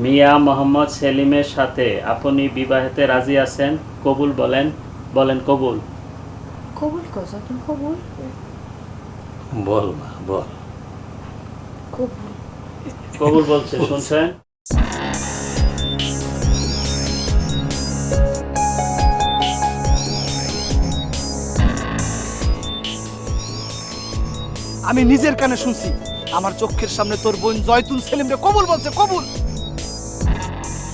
মিয়া মোহাম্মদ সেলিমের সাথে আপনি বিবাহেতে রাজি আছেন? কবুল বলেন। বলেন কবুল। কবুল কসা তুমি কবুল বল না বল। কবুল কবুল বলছে, শুনছেন? আমি নিজের কানে শুনছি, আমার চোখের সামনে তোর বোন জয়তুল সেলিমরে কবুল বলছে। কবুল।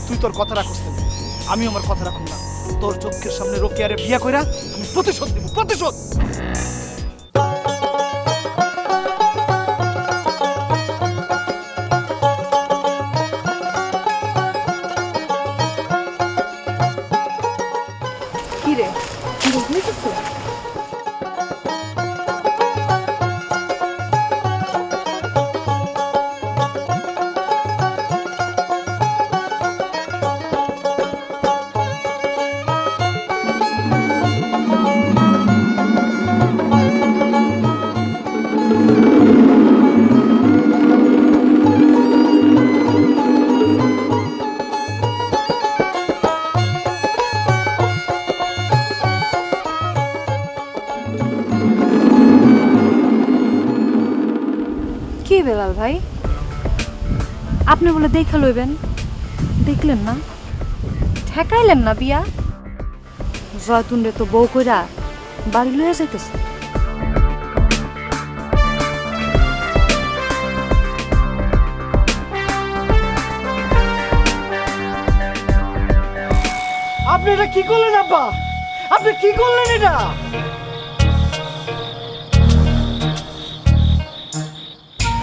তুই তোর কথা রাখছ না, আমি আমার কথা রাখুন না। তোর চোখের সামনে রোকেয়ারে বিয়া কইরা আমি প্রতিশোধ দেব, প্রতিশোধ। কি রে বুঝলি কিছু? কি বেলাল ভাই, আপনি বলে দেখা লইবেন, দেখলেন না? ঠেকাইলেন না বিয়া? জয়তুন্ডে তো বউ কইরা বাড়ি লইয়া যাইতেছে। আপনি এটা কি করলেন আব্বা? আপনি কি করলেন এটা?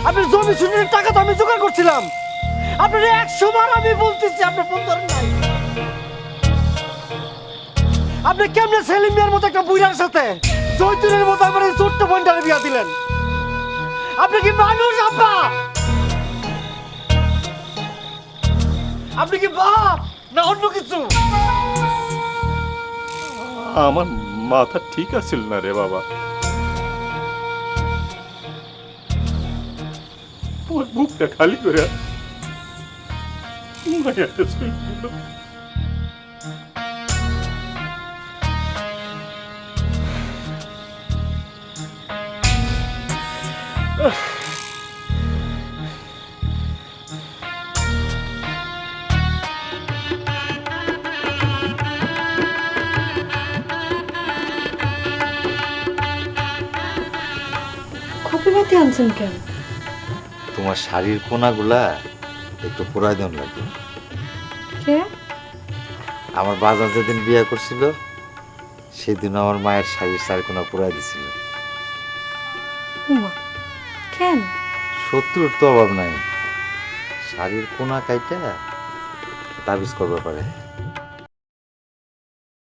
আপনার জমি শুনের টাকা তো আমি জোগাড় করছিলাম। আপনার 100 বার আমি বলতেছি, আপনি ফোন ধরেন নাই। আপনি কেমনে সেলিম মিয়ার মতো একটা বুইড়ার সাথে জয়তুলের মতো আমার এই ছোট্ট বোনটারে বিয়া দিলেন? আপনি কি মানুষ আব্বা? আপনি কি বাপ না অন্য কিছু? আমার মাথা ঠিক আছিল না রে বাবা। বুকটা খালি করে মায়াতে চলে গেল। খপিবাতি আনছেন কেন? তোমার শাড়ির কোনাগুলা একটু পোড়াই দেন লাগবে। কে? আমার বাজার যেদিন বিয়ে করছিল সেদিন আমার মায়ের শাড়ির চার কোনা পোড়াই দিছিল। উমা কেন? শত্রুর তো অভাব নাই, শাড়ির কোনা কাইটা তাবিজ করবে পারে।